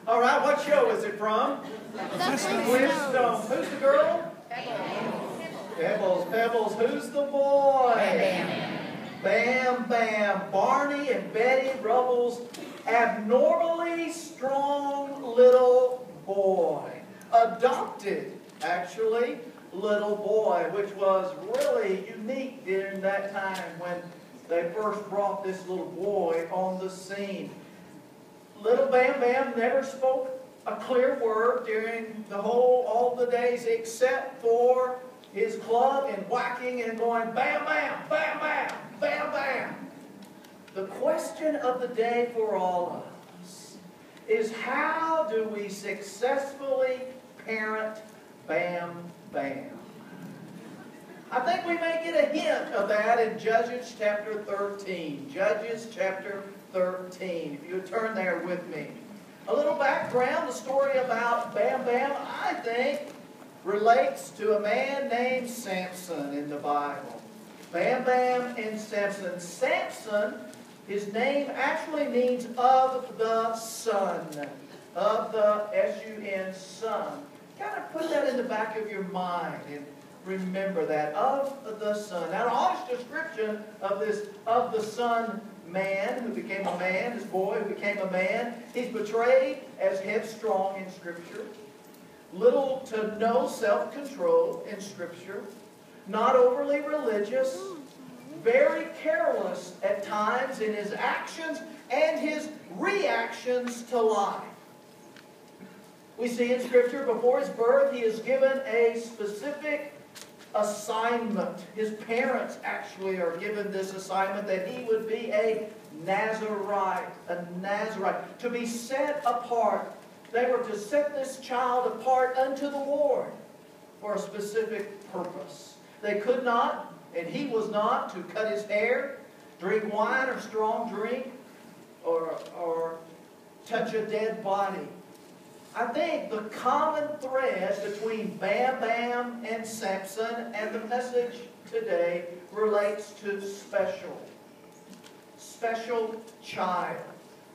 All right, what show is it from? Flintstones. Who's the girl? Pebbles. Pebbles. Who's the boy? Bam Bam. Barney and Betty Rubble's abnormally strong little boy. Adopted, actually, little boy, which was really unique during that time when they first brought this little boy on the scene. Little Bam Bam never spoke a clear word during all the days except for his club and whacking and going bam bam, bam bam, bam bam. The question of the day for all of us is, how do we successfully parent Bam Bam? I think we may get a hint of that in Judges chapter 13. Judges chapter 13. If you would turn there with me. A little background, the story about Bam Bam, I think, relates to a man named Samson in the Bible. Bam Bam and Samson. Samson, his name actually means of the sun. Of the S-U-N, sun. Kind of put that in the back of your mind and remember that. Of the sun. Now, an honest description of this of the sun man who became a man, this boy who became a man. He's portrayed as headstrong in Scripture. Little to no self-control in Scripture. Not overly religious. Very careless at times in his actions and his reactions to life. We see in Scripture before his birth he is given a specific assignment. His parents actually are given this assignment that he would be a Nazarite. A Nazarite. To be set apart. They were to set this child apart unto the Lord for a specific purpose. They could not, and he was not, to cut his hair, drink wine or strong drink, or touch a dead body. I think the common thread between Bam Bam and Samson and the message today relates to special. Special child.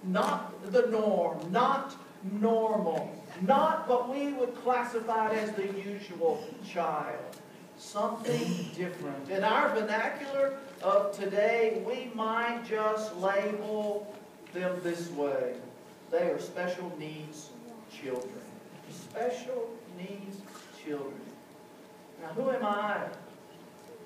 Not the norm. Not normal. Not what we would classify as the usual child. Something different. In our vernacular of today, we might just label them this way. They are special needs children. Special needs children. Now, who am I?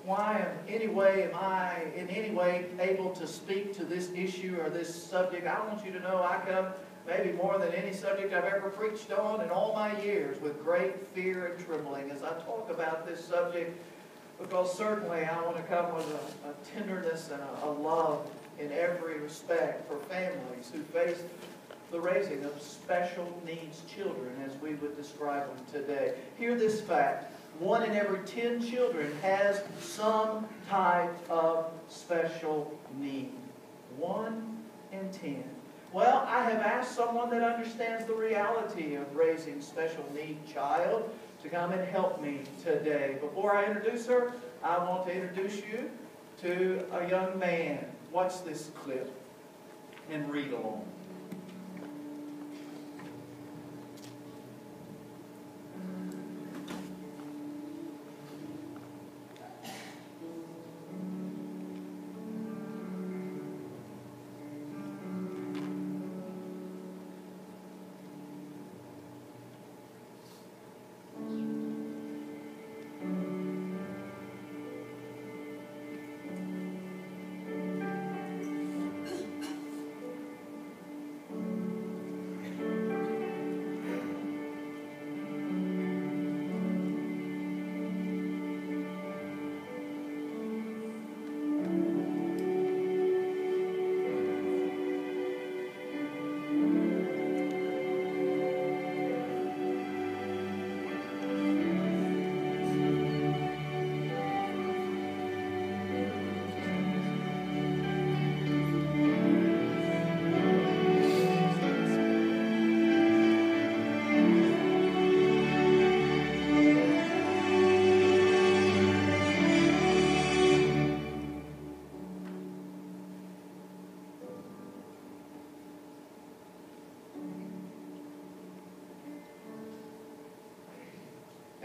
Why am I in any way able to speak to this issue or this subject? I want you to know I come maybe more than any subject I've ever preached on in all my years with great fear and trembling as I talk about this subject, because certainly I want to come with a tenderness and a love in every respect for families who face the raising of special needs children as we would describe them today. Hear this fact. 1 in every 10 children has some type of special need. 1 in 10. Well, I have asked someone that understands the reality of raising special need child to come and help me today. Before I introduce her, I want to introduce you to a young man. Watch this clip and read along.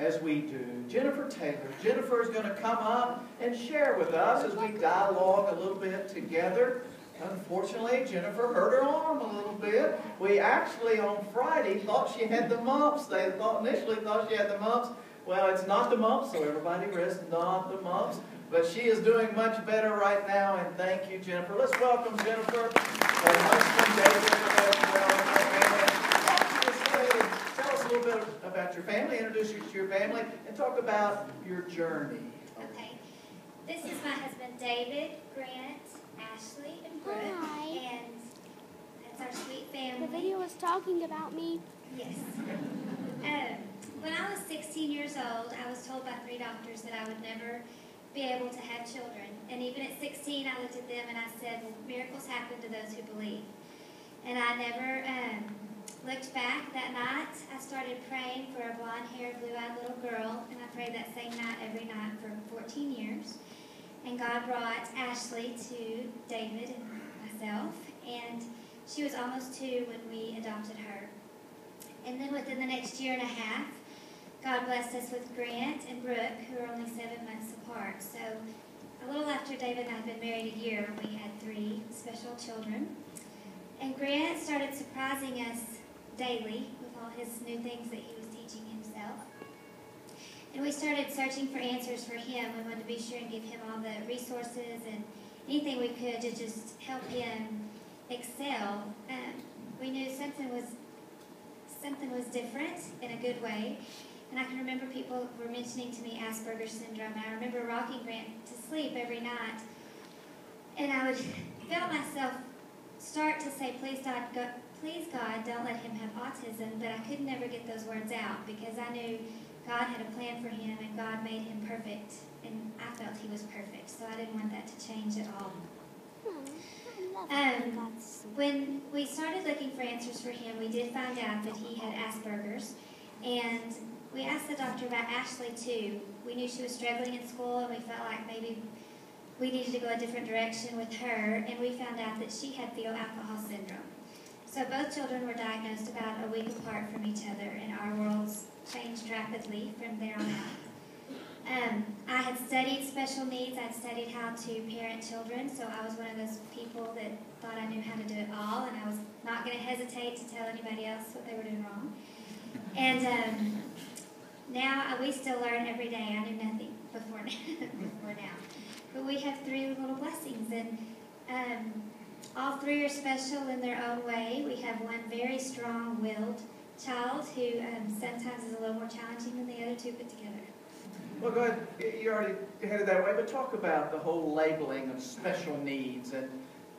as we do, Jennifer Taylor. Jennifer is going to come up and share with us as we dialogue a little bit together. Unfortunately, Jennifer hurt her arm a little bit. We actually, on Friday, thought she had the mumps. They initially thought she had the mumps. Well, it's not the mumps, so everybody rest, not the mumps. But she is doing much better right now, and thank you, Jennifer. Let's welcome Jennifer and husband David as well. Tell us a little bit about your family, introduce you to your family, and talk about your journey. Okay. This is my husband David, Grant, Ashley, and Brooke. Hi. And that's our sweet family. The video was talking about me. Yes. When I was 16 years old, I was told by 3 doctors that I would never be able to have children. And even at 16, I looked at them and I said, well, miracles happen to those who believe. And I never looked back. That night, I started praying for a blonde-haired, blue-eyed little girl, and I prayed that same night every night for 14 years. And God brought Ashley to David and myself, and she was almost 2 when we adopted her. And then within the next year and a half, God blessed us with Grant and Brooke, who are only 7 months apart. So a little after David and I had been married a year, we had 3 special children. And Grant started surprising us daily with all his new things that he was teaching himself. And we started searching for answers for him. We wanted to be sure and give him all the resources and anything we could to just help him excel. We knew something was different in a good way. And I can remember people were mentioning to me Asperger's syndrome. I remember rocking Grant to sleep every night. And I would felt myself start to say, please God, don't let him have autism. But I could never get those words out because I knew God had a plan for him and God made him perfect. And I felt he was perfect. So I didn't want that to change at all. When we started looking for answers for him, we did find out that he had Asperger's. And we asked the doctor about Ashley, too. We knew she was struggling in school, and we felt like maybe we needed to go a different direction with her. And we found out that she had fetal alcohol syndrome. So both children were diagnosed about a week apart from each other, and our worlds changed rapidly from there on out. I had studied special needs. I'd studied how to parent children, so I was one of those people that thought I knew how to do it all, and I was not going to hesitate to tell anybody else what they were doing wrong. And now we still learn every day. I knew nothing before now. But we have 3 little blessings, and all 3 are special in their own way. We have one very strong-willed child who sometimes is a little more challenging than the other 2 put together. Well, go ahead. You already headed that way, but talk about the whole labeling of special needs and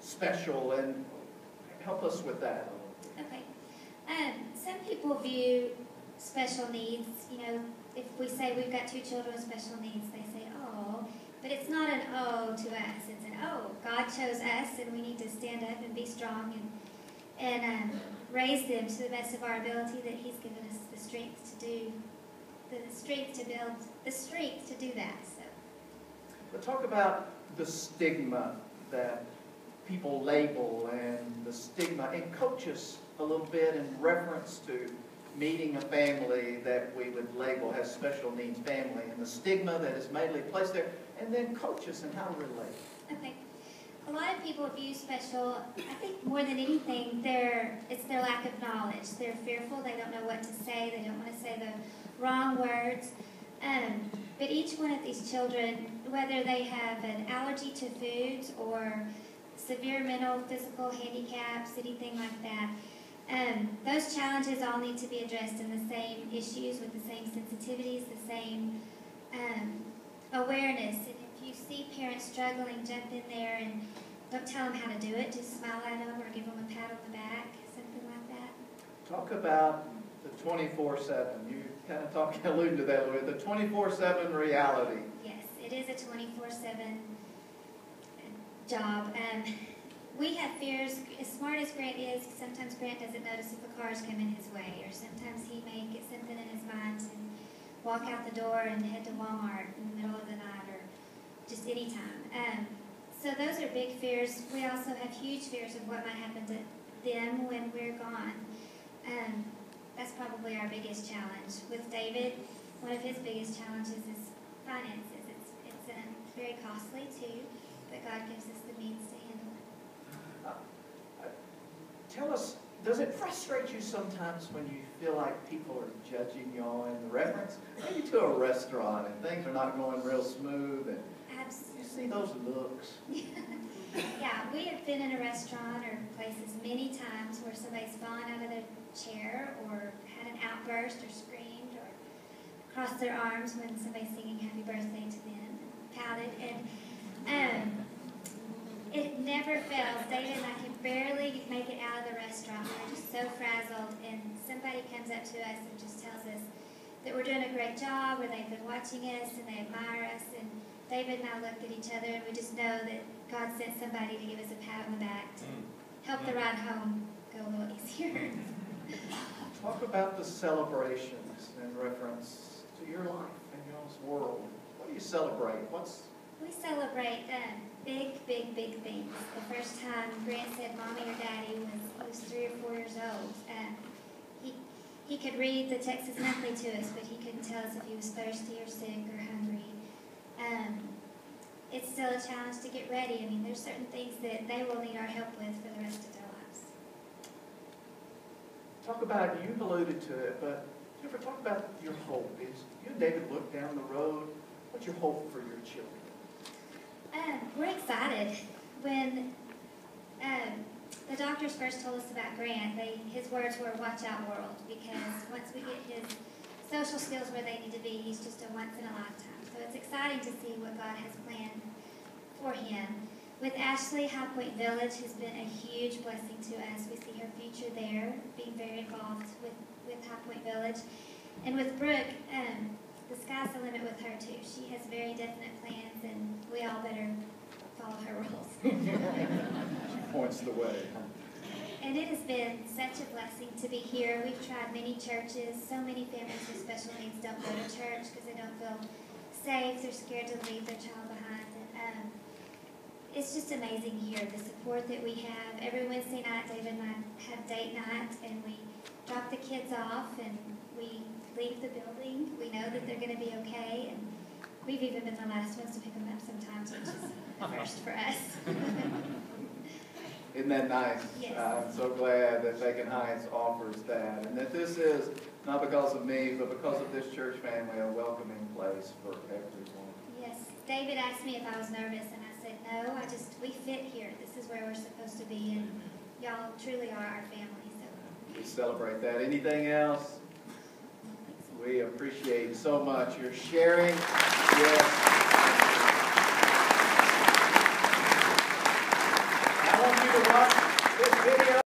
special, and help us with that. Okay. Some people view special needs, if we say we've got 2 children with special needs, they say, oh, but it's not an oh to us. It's an oh. God chose us, and we need to stand up and be strong and raise them to the best of our ability that he's given us the strength to do. The strength to do that. So. But talk about the stigma that people label and the stigma, and coach us a little bit in reference to meeting a family that we would label as special needs family, and the stigma that is mainly placed there, and then coach us in how to relate. Okay. A lot of people view special, I think more than anything, it's their lack of knowledge. They're fearful, they don't know what to say, they don't want to say the wrong words. But each one of these children, whether they have an allergy to foods or severe mental, physical handicaps, anything like that, those challenges all need to be addressed in the same issues with the same sensitivities, the same awareness. And if you see parents struggling, jump in there and don't tell them how to do it. Just smile at them or give them a pat on the back, something like that. Talk about the 24/7. You kind of alluded to that a little bit. The 24/7 reality. Yes, it is a 24/7 job. We have fears. As smart as Grant is, sometimes Grant doesn't notice if a car is coming his way, or sometimes he may get something in his mind and walk out the door and head to Walmart in the middle of the night, or just any time. So those are big fears. We also have huge fears of what might happen to them when we're gone. That's probably our biggest challenge. With David, one of his biggest challenges is finances. It's very costly too, but God gives us the means to handle it. Tell us, does it frustrate you sometimes when you feel like people are judging you in reference maybe to a restaurant and things are not going real smooth and Absolutely. you see those looks? Yeah, we have been in a restaurant or places many times where somebody's fallen out of their chair or had an outburst or screamed or crossed their arms when somebody's singing happy birthday to them and pouted. And it never fails. David and I can barely make it out of the restaurant. We're just so frazzled, and somebody comes up to us and just tells us that we're doing a great job, or they've been watching us and they admire us. And David and I look at each other and we just know that God sent somebody to give us a pat on the back to help the ride home go a little easier. Talk about the celebrations in reference to your life and y'all's world. What do you celebrate? We celebrate big things. The first time Grant said Mommy or Daddy he was 3 or 4 years old. He could read the Texas Monthly to us, but he couldn't tell us if he was thirsty or sick or hungry. It's still a challenge to get ready. I mean, there's certain things that they will need our help with for the rest of their lives. Talk about, you've alluded to it, but Jennifer, talk about your hope. Is you and David look down the road, what's your hope for your children? We're excited. When the doctors first told us about Grant, his words were, "Watch out, world," because once we get his social skills where they need to be, he's just a once-in-a-lifetime. So it's exciting to see what God has planned for him. With Ashley, High Point Village has been a huge blessing to us. We see her future there, being very involved with High Point Village. And with Brooke, the sky's the limit with her too. She has very definite plans, and we all better follow her rules. She points the way. And it has been such a blessing to be here. We've tried many churches. So many families with special needs don't go to church because they don't feel safe. They're scared to leave their child behind. And it's just amazing here, the support that we have. Every Wednesday night, David and I have date night, and we drop the kids off, and we leave the building. We know that they're going to be okay, and we've even been the last ones to pick them up sometimes, which is a first for us. Isn't that nice? Yes. I'm so glad that Bacon Heights offers that, and that this is, not because of me, but because of this church family, a welcoming place for everyone. Yes. David asked me if I was nervous, and I said, no, we fit here. This is where we're supposed to be, and y'all truly are our family. So We celebrate that. Anything else? We appreciate so much your sharing. Yes.